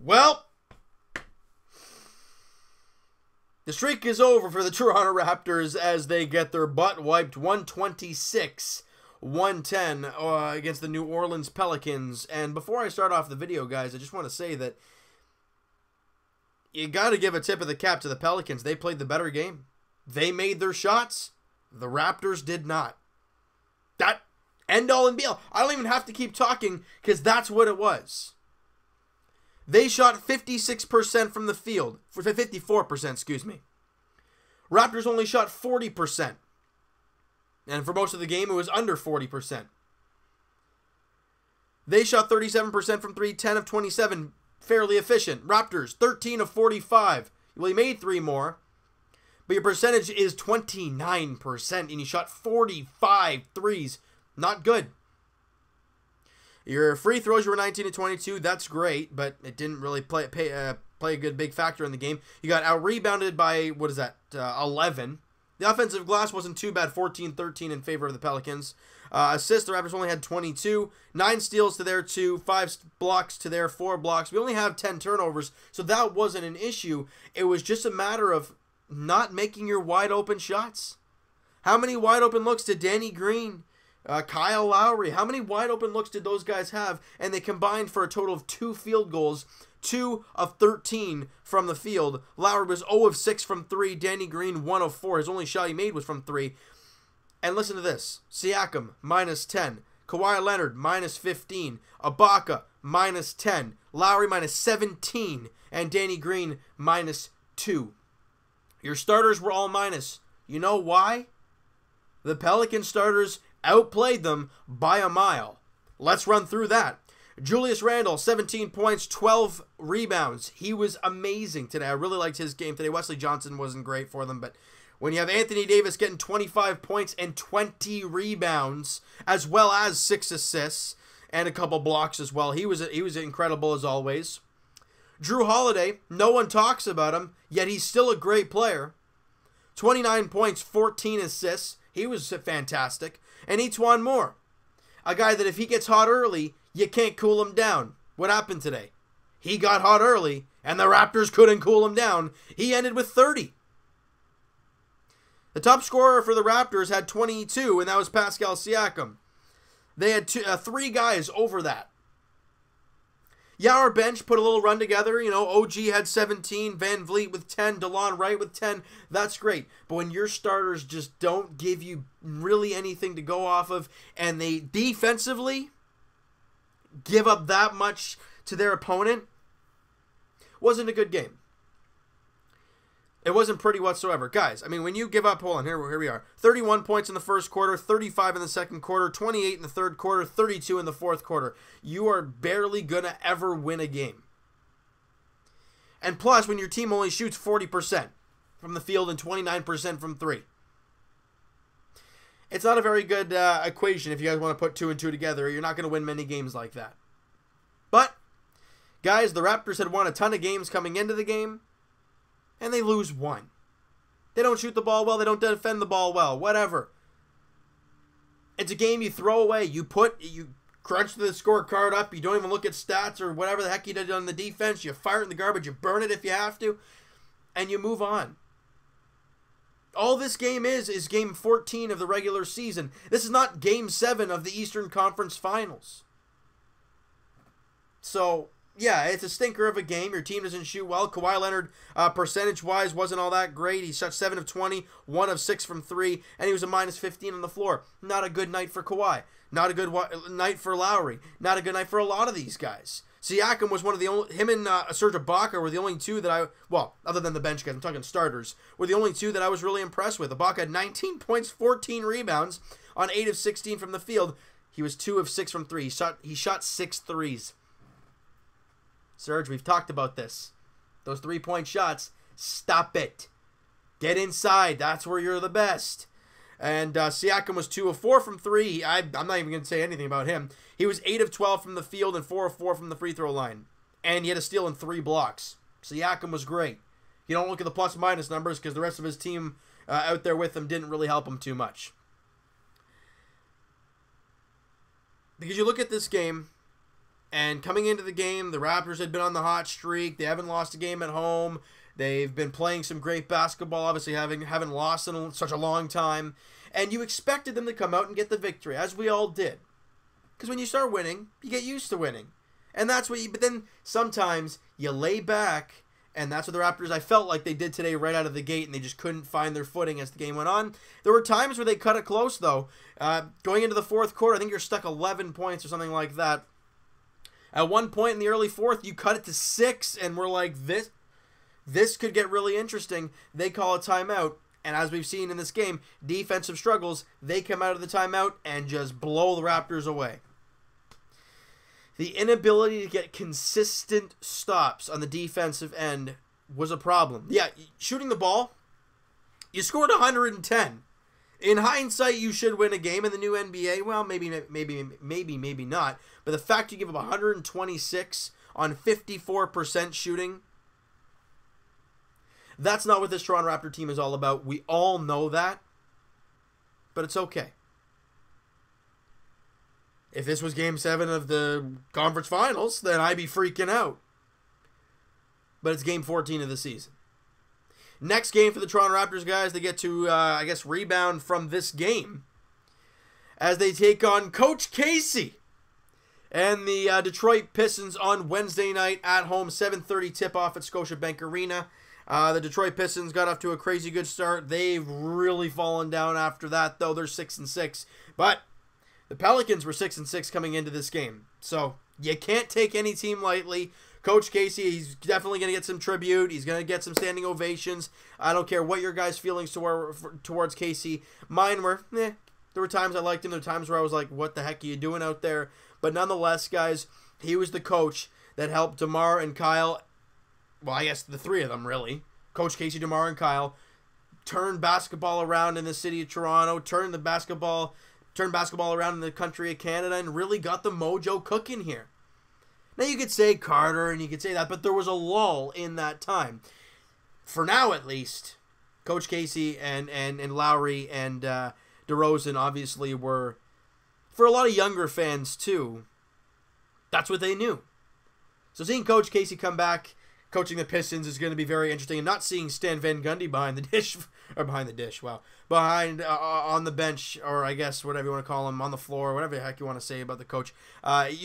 Well, the streak is over for the Toronto Raptors as they get their butt wiped 126-110 against the New Orleans Pelicans. And before I start off the video, guys, I just want to say that you got to give a tip of the cap to the Pelicans. They played the better game. They made their shots. The Raptors did not. That end all and be all. I don't even have to keep talking because that's what it was. They shot 56% from the field. 54%, excuse me. Raptors only shot 40%. And for most of the game, it was under 40%. They shot 37% from 3, 10 of 27. Fairly efficient. Raptors, 13 of 45. Well, you made 3 more. But your percentage is 29%. And you shot 45 threes. Not good. Your free throws, you were 19 to 22. That's great, but it didn't really play a good big factor in the game. You got out-rebounded by, 11. The offensive glass wasn't too bad, 14-13 in favor of the Pelicans. Assists, the Raptors only had 22. 9 steals to their 2, 5 blocks to their 4 blocks. We only have 10 turnovers, so that wasn't an issue. It was just a matter of not making your wide-open shots. How many wide-open looks did Danny Green, Kyle Lowry, how many wide open looks did those guys have? And they combined for a total of 2 field goals, 2 of 13 from the field. Lowry was 0 of 6 from 3. Danny Green 1 of 4. His only shot he made was from 3. And listen to this. Siakam, minus 10. Kawhi Leonard, minus 15. Ibaka, minus 10. Lowry, minus 17. And Danny Green, minus 2. Your starters were all minus. You know why? The Pelican starters outplayed them by a mile. Let's run through that. Julius Randle, 17 points, 12 rebounds. He was amazing today. I really liked his game today. Wesley Johnson wasn't great for them, but when you have Anthony Davis getting 25 points and 20 rebounds, as well as 6 assists and a couple blocks as well, he was incredible as always. Drew Holiday, no one talks about him, yet he's still a great player. 29 points, 14 assists. He was fantastic. And Etuan Moore, a guy that if he gets hot early, you can't cool him down. What happened today? He got hot early, and the Raptors couldn't cool him down. He ended with 30. The top scorer for the Raptors had 22, and that was Pascal Siakam. They had 3 guys over that. Yeah, our bench put a little run together. You know, OG had 17, Van Vliet with 10, DeLon Wright with 10. That's great. But when your starters just don't give you really anything to go off of, and they defensively give up that much to their opponent, wasn't a good game. It wasn't pretty whatsoever. Guys, I mean, when you give up, hold on, here we are. 31 points in the first quarter, 35 in the second quarter, 28 in the third quarter, 32 in the fourth quarter. You are barely going to ever win a game. And plus, when your team only shoots 40% from the field and 29% from 3. It's not a very good equation if you guys want to put 2 and 2 together. You're not going to win many games like that. But, guys, the Raptors had won a ton of games coming into the game. And they lose 1. They don't shoot the ball well. They don't defend the ball well. Whatever. It's a game you throw away. You crunch the scorecard up. You don't even look at stats or whatever the heck you did on the defense. You fire it in the garbage. You burn it if you have to. And you move on. All this game is game 14 of the regular season. This is not game 7 of the Eastern Conference Finals. So, yeah, it's a stinker of a game. Your team doesn't shoot well. Kawhi Leonard, percentage-wise, wasn't all that great. He shot 7 of 20, 1 of 6 from 3, and he was a minus 15 on the floor. Not a good night for Kawhi. Not a good night for Lowry. Not a good night for a lot of these guys. Siakam was one of the only, him and Serge Ibaka were the only 2 that other than the bench guys, I'm talking starters, were the only 2 that I was really impressed with. Ibaka had 19 points, 14 rebounds on 8 of 16 from the field. He was 2 of 6 from 3. He shot 6 threes. Serge, we've talked about this. Those 3-point shots, stop it. Get inside. That's where you're the best. And Siakam was 2 of 4 from 3. I'm not even going to say anything about him. He was 8 of 12 from the field and 4 of 4 from the free throw line. And he had a steal in 3 blocks. Siakam was great. You don't look at the plus-minus numbers because the rest of his team out there with him didn't really help him too much. Because you look at this game, And coming into the game, the Raptors had been on the hot streak. They haven't lost a game at home. They've been playing some great basketball, obviously haven't lost in such a long time. And you expected them to come out and get the victory, as we all did. Because when you start winning, you get used to winning. And that's what but then sometimes you lay back, and that's what the Raptors, I felt like they did today right out of the gate, and they just couldn't find their footing as the game went on. There were times where they cut it close, though. Going into the fourth quarter, I think you're stuck 11 points or something like that. At one point in the early fourth, you cut it to 6, and we're like, this could get really interesting. They call a timeout, and as we've seen in this game, defensive struggles, they come out of the timeout and just blow the Raptors away. The inability to get consistent stops on the defensive end was a problem. Yeah, shooting the ball, you scored 110. In hindsight, you should win a game in the new NBA. Well, maybe not. But the fact you give up 126 on 54% shooting, that's not what this Toronto Raptor team is all about. We all know that. But it's okay. If this was Game 7 of the conference finals, then I'd be freaking out. But it's Game 14 of the season. Next game for the Toronto Raptors, guys, they get to, rebound from this game as they take on Coach Casey and the Detroit Pistons on Wednesday night at home, 7:30 tip-off at Scotiabank Arena. The Detroit Pistons got off to a crazy good start. They've really fallen down after that, though. They're 6-6. But the Pelicans were 6-6 coming into this game. So you can't take any team lightly. Coach Casey, he's definitely going to get some tribute. He's going to get some standing ovations. I don't care what your guys' feelings towards Casey. Mine were, there were times I liked him. There were times where I was like, what the heck are you doing out there? But nonetheless, guys, he was the coach that helped DeMar and Kyle, well, I guess the three of them, really. Coach Casey, DeMar, and Kyle turn basketball around in the city of Toronto, turn basketball around in the country of Canada, and really got the mojo cooking here. Now, you could say Carter, and you could say that, but there was a lull in that time. For now, at least, Coach Casey and Lowry and DeRozan obviously were, for a lot of younger fans, too, that's what they knew. So seeing Coach Casey come back, coaching the Pistons is going to be very interesting, and not seeing Stan Van Gundy behind on the bench, or I guess whatever you want to call him, on the floor, whatever the heck you want to say about the coach.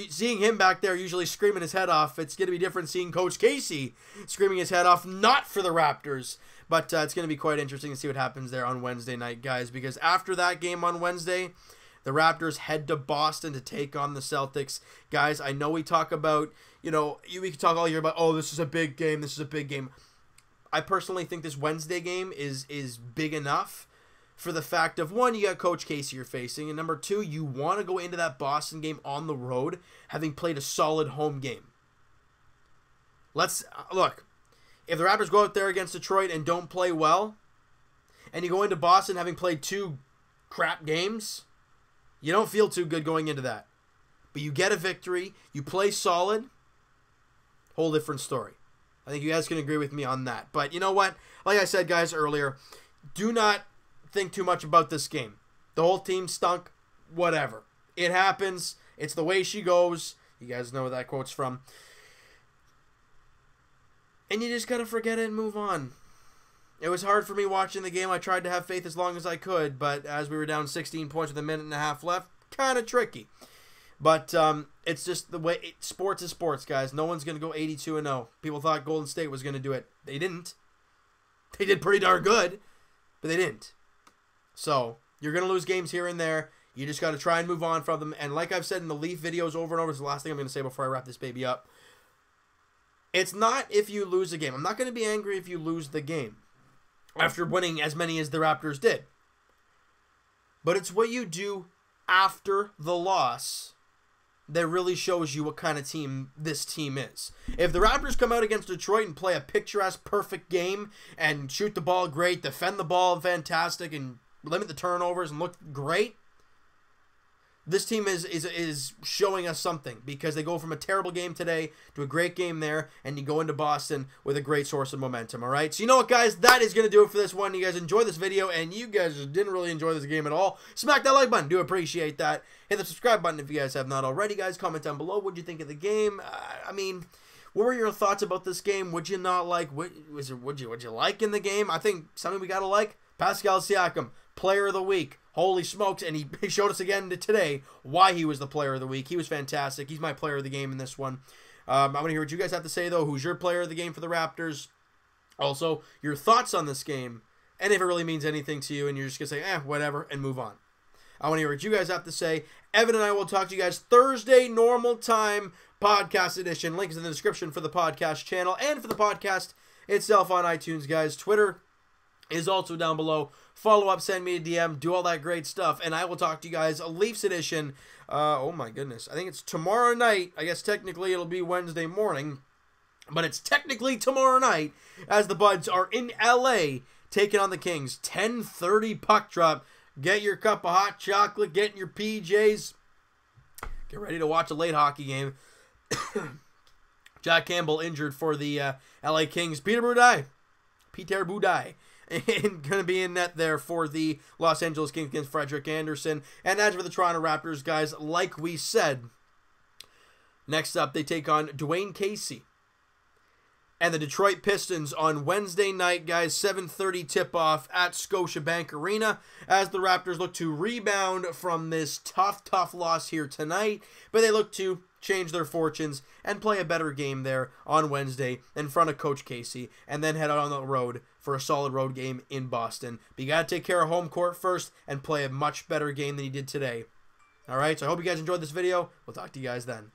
Seeing him back there usually screaming his head off, it's going to be different seeing Coach Casey screaming his head off, not for the Raptors, but it's going to be quite interesting to see what happens there on Wednesday night, guys, because after that game on Wednesday, the Raptors head to Boston to take on the Celtics. Guys, I know we talk about, we can talk all year about, this is a big game, this is a big game. I personally think this Wednesday game is big enough for the fact of, one, you got Coach Casey you're facing, and number two, you want to go into that Boston game on the road having played a solid home game. Look, if the Raptors go out there against Detroit and don't play well, and you go into Boston having played 2 crap games, you don't feel too good going into that. But you get a victory, you play solid, whole different story. I think you guys can agree with me on that. But you know what? Like I said, guys, earlier, do not think too much about this game. The whole team stunk, whatever. It happens. It's the way she goes. You guys know where that quote's from. And you just got to forget it and move on. It was hard for me watching the game. I tried to have faith as long as I could, but as we were down 16 points with a minute and a half left, kind of tricky. But it's just the way sports is sports, guys. No one's going to go 82-0. People thought Golden State was going to do it. They didn't. They did pretty darn good, but they didn't. So you're going to lose games here and there. You just got to try and move on from them. And like I've said in the Leaf videos over and over, it's the last thing I'm going to say before I wrap this baby up. It's not if you lose a game. I'm not going to be angry if you lose the game after winning as many as the Raptors did. But it's what you do after the loss that really shows you what kind of team this team is. If the Raptors come out against Detroit and play a picturesque, perfect game and shoot the ball great, defend the ball fantastic, and limit the turnovers and look great, this team is showing us something, because they go from a terrible game today to a great game there, and you go into Boston with a great source of momentum, all right? So you know what, guys? That is going to do it for this one. You guys enjoyed this video, and you guys didn't really enjoy this game at all. Smack that like button. Do appreciate that. Hit the subscribe button if you guys have not already, guys. Comment down below what you think of the game. I mean, what were your thoughts about this game? Would you not like? Would you like in the game? I think something we got to like. Pascal Siakam, Player of the Week. Holy smokes, and he showed us again today why he was the Player of the Week. He was fantastic. He's my Player of the Game in this one. I want to hear what you guys have to say, though. Who's your Player of the Game for the Raptors? Also, your thoughts on this game, and if it really means anything to you, and you're just going to say, whatever, and move on. I want to hear what you guys have to say. Evan and I will talk to you guys Thursday, normal time, podcast edition. Link is in the description for the podcast channel and for the podcast itself on iTunes, guys. Twitter is also down below. Follow up, send me a DM, do all that great stuff, and I will talk to you guys Leafs edition. Oh my goodness, I think it's tomorrow night. I guess technically it'll be Wednesday morning, but it's technically tomorrow night as the Buds are in LA taking on the Kings. 10:30 puck drop. Get your cup of hot chocolate, get in your PJs, get ready to watch a late hockey game. Jack Campbell injured for the LA Kings. Peter Budaj. And going to be in net there for the Los Angeles Kings against Frederick Anderson. And as for the Toronto Raptors, guys, like we said, next up they take on Dwayne Casey and the Detroit Pistons on Wednesday night, guys. 7:30 tip-off at Scotiabank Arena as the Raptors look to rebound from this tough loss here tonight. But they look to change their fortunes and play a better game there on Wednesday in front of Coach Casey, and then head out on the road for a solid road game in Boston. But you got to take care of home court first and play a much better game than you did today. All right, so I hope you guys enjoyed this video. We'll talk to you guys then.